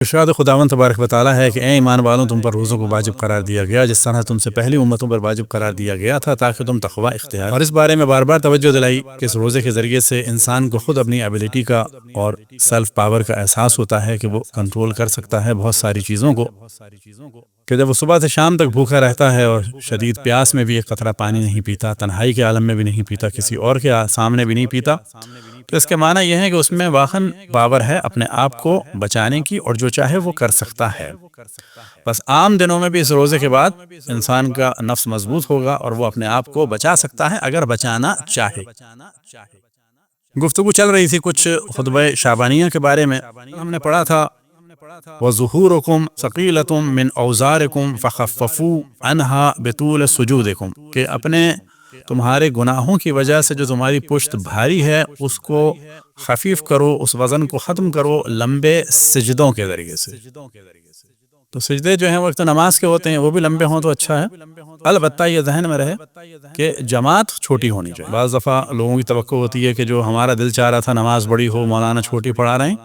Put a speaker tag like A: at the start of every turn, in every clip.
A: ارشاد خداوند تبارک و تعالیٰ ہے کہ اے ایمان والوں، تم پر روزوں کو واجب قرار دیا گیا جس طرح تم سے پہلی امتوں پر واجب قرار دیا گیا تھا تاکہ تم تقوی اختیار، اور اس بارے میں بار بار توجہ دلائی کہ اس روزے کے ذریعے سے انسان کو خود اپنی ایبیلٹی کا اور سیلف پاور کا احساس ہوتا ہے کہ وہ کنٹرول کر سکتا ہے بہت ساری چیزوں کو، کہ جب وہ صبح سے شام تک بھوکا رہتا ہے اور شدید پیاس میں بھی ایک قطرہ پانی نہیں پیتا، تنہائی کے عالم میں بھی نہیں پیتا، کسی اور کے سامنے بھی نہیں پیتا، تو اس کے معنی یہ ہے کہ اس میں واقعاً پاور ہے اپنے آپ کو بچانے کی، اور جو چاہے وہ کر سکتا ہے۔ بس عام دنوں میں بھی اس روزے کے بعد انسان کا نفس مضبوط ہوگا اور وہ اپنے آپ کو بچا سکتا ہے اگر بچانا چاہے۔ گفتگو چل رہی تھی کچھ خطبہ شعبانیہ کے بارے میں، ہم نے پڑھا تھا وَظُهُورُكُمْ ثَقِيلَةٌ مِّنْ أَوْزَارِكُمْ فَخَفَّفُوا عَنْهَا بِطُولِ سُجُودِكُمْ، کہ اپنے تمہارے گناہوں کی وجہ سے جو تمہاری پشت بھاری ہے اس کو خفیف کرو، اس وزن کو ختم کرو لمبے سجدوں کے ذریعے سے۔ تو سجدے جو ہیں وہ ایک تو نماز کے ہوتے ہیں، وہ بھی لمبے ہوں تو اچھا ہے، البتہ یہ ذہن میں رہے کہ جماعت چھوٹی ہونی چاہیے۔ بعض دفعہ لوگوں کی توقع ہوتی ہے کہ جو ہمارا دل چاہ رہا تھا نماز بڑی ہو، مولانا چھوٹی پڑھا رہے ہیں۔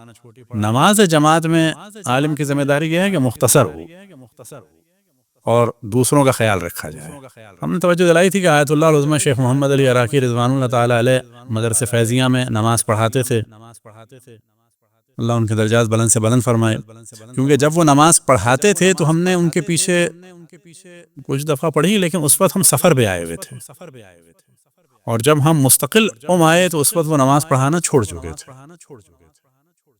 A: نماز جماعت میں عالم کی ذمہ داری یہ ہے کہ مختصر ہو اور دوسروں کا خیال رکھا جائے۔ ہم نے توجہ دلائی تھی کہ آیت اللہ العظمہ شیخ محمد علی عراقی رضوان اللہ تعالیٰ علیہ مدرسہ فیضیہ میں نماز پڑھاتے تھے، اللہ ان کے درجات بلند سے بلند فرمائے، کیونکہ جب وہ نماز پڑھاتے تھے تو ہم نے ان کے پیچھے کچھ دفعہ پڑھی، لیکن اس وقت ہم سفر پہ آئے ہوئے تھے، اور جب ہم مستقل آئے تو اس وقت وہ نماز پڑھانا چھوڑ چکے تھے،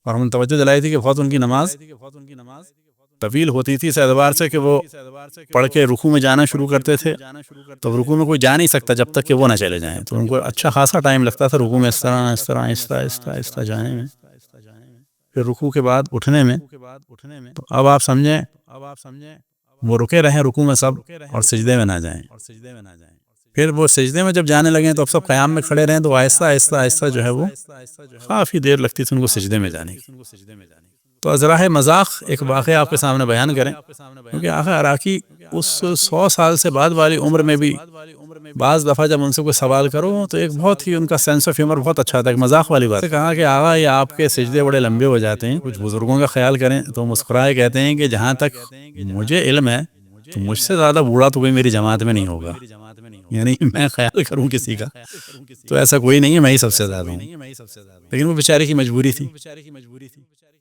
A: اور ہم نے توجہ دلائی تھی کہ بہت ان کی نماز طویل ہوتی تھی اس اعتبار سے کہ وہ پڑھ کے رکوع میں جانا شروع کرتے تھے تو رکوع میں کوئی جا نہیں سکتا جب تک کہ وہ نہ چلے جائیں، تو ان کو اچھا خاصا ٹائم لگتا تھا رکوع میں اس طرح آہستہ آہستہ جانے میں، پھر رکوع کے بعد اٹھنے میں۔ تو اب آپ سمجھیں وہ رکے رہیں رکوع میں سب اور سجدے میں نہ جائیں، پھر وہ سجدے میں جب جانے لگیں تو اب سب قیام میں کھڑے رہیں، تو آہستہ آہستہ جو ہے وہ کافی دیر لگتی تھی ان کو سجدے میں جانے کی۔ تو ازراہ مذاق ایک واقعہ آپ کے سامنے بیان کریں، کیونکہ آخر عراقی اس 100 سال سے بعد والی عمر میں بھی بعض دفعہ جب ان سے کوئی سوال کرو تو ایک بہت ہی ان کا سینس آف ہیومر بہت اچھا تھا، ایک مذاق والی بات کہا کہ آغا یہ آپ کے سجدے بڑے لمبے ہو جاتے ہیں، کچھ بزرگوں کا خیال کریں، تو مسکرائے کہتے ہیں کہ جہاں تک مجھے علم ہے تو مجھ سے زیادہ بوڑھا تو کوئی میری جماعت میں نہیں ہوگا، یعنی میں خیال کروں کسی کا تو ایسا کوئی نہیں ہے، میں ہی سب سے زیادہ ہوں، لیکن وہ بیچارے کی مجبوری تھی۔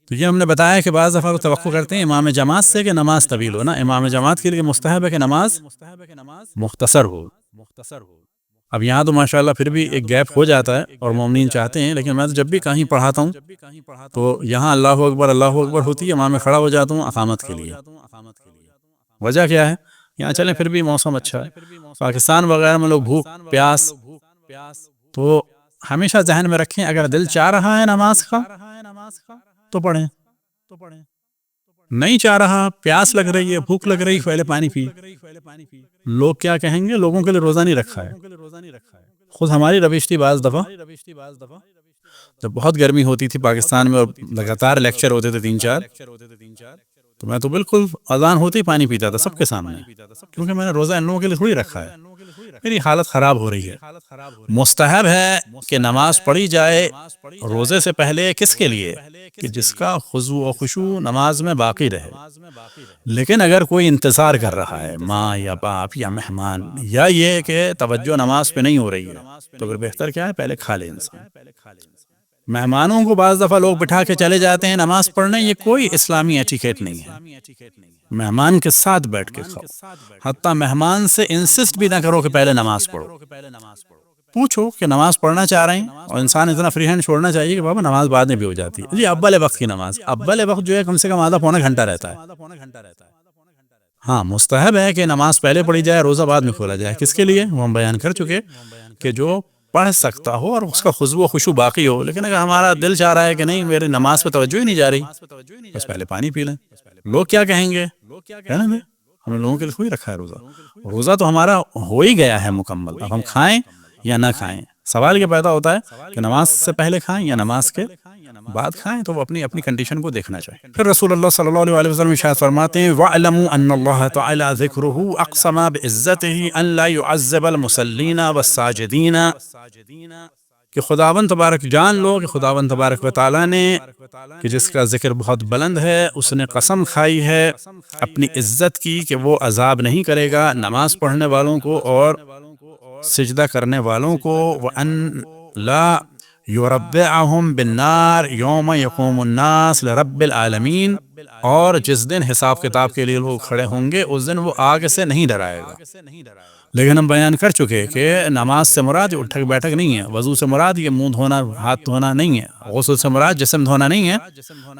A: تو یہ ہم نے بتایا کہ بعض دفعہ توقع کرتے ہیں امام جماعت سے کہ نماز طویل ہو، نا امام جماعت کے لیے مستحب ہے کہ نماز مختصر ہو۔ اب یہاں تو ماشاءاللہ پھر بھی ایک گیپ ہو جاتا ہے اور مومنین چاہتے ہیں، لیکن میں تو جب بھی کہیں پڑھاتا ہوں تو یہاں اللہ اکبر ہوتی ہے، وہاں میں کھڑا ہو جاتا ہوں اقامت کے لیے۔ وجہ کیا ہے؟ یہاں چلیں پھر بھی موسم اچھا ہے، پاکستان وغیرہ میں لوگ بھوک پیاس، تو ہمیشہ ذہن میں رکھیں اگر دل چاہ رہا ہے نماز کا تو پڑھیں، نہیں چاہ رہا، پیاس لگ رہی ہے، بھوک لگ رہی، پہلے پانی پی۔ لوگ کیا کہیں گے؟ لوگوں کے لیے روزہ نہیں رکھا ہے۔ خود ہماری روش تھی بعض دفعہ جب بہت گرمی ہوتی تھی پاکستان میں اور لگاتار لیکچر ہوتے تھے 3-4، تو میں تو بالکل اذان ہوتے ہی پانی پیتا تھا سب کے سامنے، کیونکہ میں نے روزہ ان لوگوں کے لیے تھوڑی رکھا ہے، میری حالت خراب ہو رہی ہے۔ مستحب ہے کہ نماز پڑھی جائے روزے سے پہلے، کس کے لیے؟ کہ جس کا خضوع و خشوع نماز میں باقی رہے۔ لیکن اگر کوئی انتظار کر رہا ہے، ماں یا باپ یا مہمان، یا یہ کہ توجہ نماز پہ نہیں ہو رہی ہے، تو پھر بہتر کیا ہے؟ پہلے کھا لے انسان۔ مہمانوں کو بعض دفعہ لوگ بٹھا کے چلے جاتے ہیں نماز پڑھنے، یہ کوئی اسلامی ایٹیکیٹ نہیں ہے۔ مہمان کے ساتھ بیٹھ کے کھاؤ، حتیٰ مہمان سے انسسٹ بھی نہ کرو کہ پہلے نماز پڑھو، پوچھو کہ نماز پڑھنا چاہ رہے ہیں، اور انسان اتنا فری ہینڈ چھوڑنا چاہیے کہ بابا نماز بعد میں بھی ہو جاتی ہے، جی اول وقت کی نماز، اول وقت جو ہے کم سے کم آدھا پونا گھنٹہ رہتا ہے۔ ہاں مستحب ہے کہ نماز پہلے پڑھی جائے، روزہ بعد میں کھولا جائے، کس کے لیے؟ وہ ہم بیان کر چکے کہ جو پڑھ سکتا ہو اور اس کا خضوع و خشوع باقی ہو۔ لیکن اگر ہمارا دل چاہ رہا ہے کہ نہیں میری نماز پہ توجہ ہی نہیں جا رہی، بس پہلے پانی پی لیں، لوگ کیا کہیں گے؟ کہنے دیں، ہم نے لوگوں کے لیے کوئی رکھا ہے روزہ، روزہ تو ہمارا ہو ہی گیا ہے مکمل، اب ہم کھائیں یا نہ کھائیں۔ سوال یہ پیدا ہوتا ہے کہ نماز سے پہلے کھائیں یا نماز کے بعد کھائیں، تو وہ اپنی اپنی کنڈیشن کو دیکھنا چاہیے۔ پھر رسول اللہ صلی اللہ علیہ وسلم ارشاد فرماتے ہیں وَاعْلَمُوا أَنَّ اللَّهَ تَعَالَى ذِكْرُهُ أَقْسَمَ بِعِزَّتِهِ أَن لَّا يُعَذِّبَ الْمُصَلِّينَ وَالسَّاجِدِينَ کہ خداوند تبارک جان لو کہ خداوند تبارک و تعالیٰ نے کہ جس کا ذکر بہت بلند ہے، اس نے قسم کھائی ہے اپنی عزت کی کہ وہ عذاب نہیں کرے گا نماز پڑھنے والوں کو اور سجدہ کرنے والوں کو، وَأَن لَا يُرَبِّعَهُمْ بِالنَّارِ يَوْمَ يَقُومُ النَّاسُ لِرَبِّ الْعَالَمِينَ، اور جس دن حساب کتاب کے لیے لوگ کھڑے ہوں گے اس دن وہ آگ سے نہیں ڈرائے گا۔ لیکن ہم بیان کر چکے کہ نماز سے مراد اٹھک بیٹھک نہیں ہے، وضو سے مراد یہ منہ دھونا ہاتھ دھونا نہیں ہے، غسل سے مراد جسم دھونا نہیں ہے،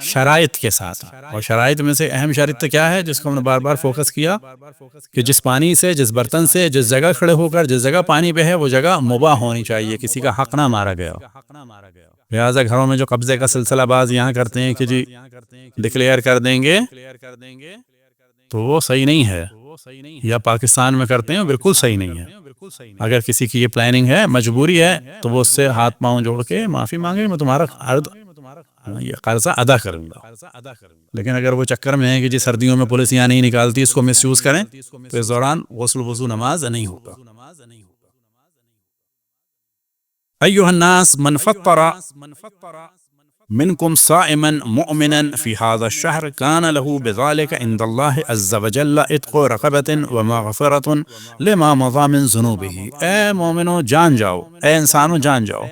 A: شرائط کے ساتھ۔ اور شرائط میں سے اہم شرط کیا ہے جس کو ہم نے بار بار فوکس کیا کہ جس پانی سے، جس برتن سے، جس جگہ کھڑے ہو کر جس جگہ پانی پہ ہے وہ جگہ مباح ہونی چاہیے، کسی کا حق نہ مارا گیا۔ لہٰذا گھروں میں جو قبضے کا سلسلہ باز یہاں کرتے ہیں کہ جی ڈکلیئر کر دیں گے تو وہ صحیح نہیں ہے، یا پاکستان میں کرتے ہیں بالکل صحیح نہیں ہے۔ اگر کسی کی یہ پلاننگ ہے، مجبوری ہے، تو وہ اس سے ہاتھ پاؤں جوڑ کے معافی مانگے، میں تمہارا یہ قرضہ ادا کروں گا۔ لیکن اگر وہ چکر میں ہے کہ جی سردیوں میں پولیس یہاں نہیں نکالتی، اس کو مس یوز کریں، تو اس دوران غسل وضو نماز نہیں ہوگا۔ ایھا الناس من فطر منکم صائما مؤمنا فی هذا الشہر کان له بذلک عند اللہ عز وجل عتق رقبۃ ومغفرۃ لما مضى من ذنوبہ۔ اے مومنو جان جاؤ، اے انسانو جان جاؤ،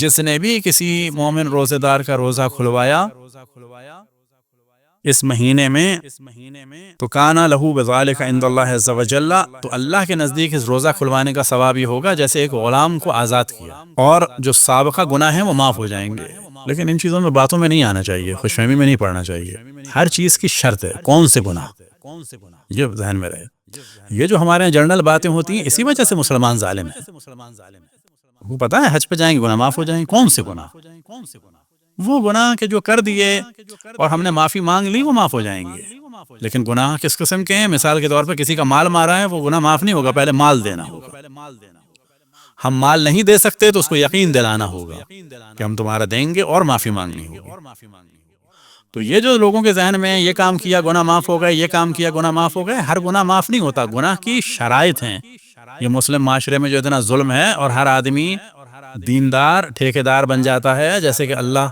A: جس نے بھی کسی مومن روزے دار کا روزہ کھلوایا اس مہینے میں تو کانا لہو بذالک عند اللہ عز وجل، تو اللہ کے نزدیک اس روزہ کھلوانے کا ثواب یہ ہوگا جیسے ایک غلام کو آزاد کیا، اور جو سابقہ گناہ ہیں وہ معاف ہو جائیں گے۔ لیکن ان چیزوں میں باتوں میں نہیں آنا چاہیے، خوش فہمی میں نہیں پڑنا چاہیے۔ ہر چیز کی شرط ہے، کون سے گناہ، یہ ذہن میں رہے۔ یہ جو ہمارے یہاں جنرل باتیں ہوتی ہیں اسی وجہ سے مسلمان ظالم ہیں۔ وہ پتہ ہے حج پہ جائیں گے گناہ معاف ہو جائیں گے، کون سے گناہ؟ وہ گناہ کہ جو کر دیے اور ہم نے معافی مانگ لی وہ معاف ہو جائیں گے۔ لیکن گناہ کس قسم کے ہیں؟ مثال کے طور پر کسی کا مال مارا ہے، وہ گناہ معاف نہیں ہوگا، پہلے مال دینا ہوگا۔ ہم مال نہیں دے سکتے تو اس کو یقین دلانا ہوگا کہ ہم تمہارا دیں گے اور معافی مانگنی ہوگی۔ تو یہ جو لوگوں کے ذہن میں یہ کام کیا گناہ معاف ہو گئے، یہ کام کیا گناہ معاف ہو گئے، ہر گناہ معاف نہیں ہوتا، گناہ کی شرائط ہیں۔ یہ مسلم معاشرے میں جو اتنا ظلم ہے اور ہر آدمی دیندار ٹھیکیدار بن جاتا ہے جیسے کہ اللہ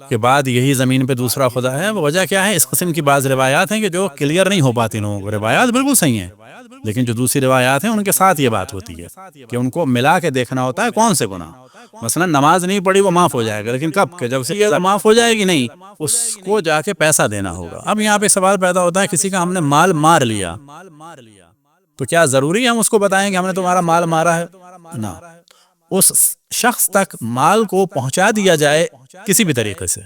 A: کے بعد یہی زمین پہ دوسرا خدا ہے، وہ وجہ کیا ہے؟ اس قسم کی بعض روایات ہیں کہ جو کلیئر نہیں ہو پاتی لوگوں کو۔ روایات بالکل صحیح ہیں لیکن جو دوسری روایات ہیں ان کے ساتھ یہ بات ہوتی ہے کہ ان کو ملا کے دیکھنا ہوتا ہے کون سے گناہ۔ مثلا نماز نہیں پڑھی وہ معاف ہو جائے گا، لیکن کب کہ جب سے یہ معاف ہو جائے گی نہیں، اس کو جا کے پیسہ دینا ہوگا۔ اب یہاں پہ سوال پیدا ہوتا ہے کسی کا ہم نے مال مار لیا تو کیا ضروری ہے ہم اس کو بتائیں کہ ہم نے تمہارا مال مارا ہے؟ نہ، اس شخص تک مال کو پہنچا دیا جائے کسی بھی طریقے سے۔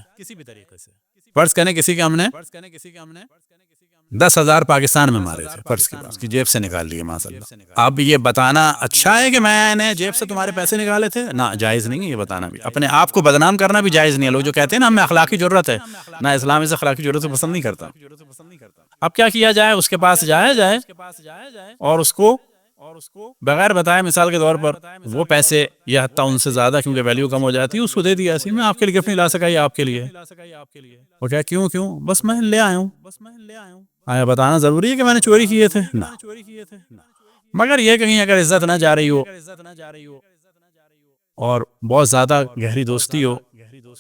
A: فرض کریں کسی کے ہم نے 10,000 پاکستان میں مارے تھے، فرض کی بات، کی جیب سے نکال لیے ماشاءاللہ۔ اب یہ بتانا اچھا ہے کہ میں نے جیب سے تمہارے پیسے نکالے تھے؟ نہ، جائز نہیں ہے یہ بتانا بھی، اپنے آپ کو بدنام کرنا بھی جائز نہیں ہے۔ لوگ جو کہتے ہیں نا ہمیں اخلاقی ضرورت ہے، نہ اسلام اس اخلاقی ضرورت کو پسند نہیں کرتا۔ اب کیا کیا جائے؟ اس کے پاس جایا جائے اور اس کو بغیر بتائے، مثال کے طور پر وہ پیسے یا حتیٰ ان سے زیادہ کیونکہ ویلیو کم ہو جاتی ہے، اس کو دے دیا ایسے میں آپ کے لیے گفٹ نہیں لا سکا، یہ آپ کے لیے۔ وہ کیا کیوں بس میں لے آیا ہوں۔ آیا بتانا ضروری ہے کہ میں نے چوری کیے تھے؟ نہ، مگر یہ کہیں اگر عزت نہ جا رہی ہو اور بہت زیادہ گہری دوستی ہو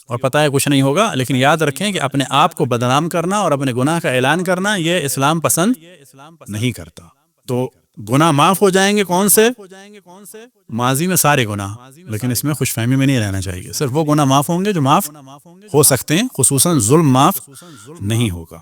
A: اور پتہ ہے کچھ نہیں ہوگا، لیکن یاد رکھیں کہ اپنے آپ کو بدنام کرنا اور اپنے گناہ کا اعلان کرنا یہ اسلام پسند نہیں کرتا۔ تو گناہ معاف ہو جائیں گے کون سے؟ ماضی میں سارے گناہ، لیکن اس میں خوش فہمی میں نہیں رہنا چاہیے۔ صرف وہ گناہ معاف ہوں گے جو معاف ہو سکتے ہیں، خصوصاً ظلم معاف نہیں ہوگا۔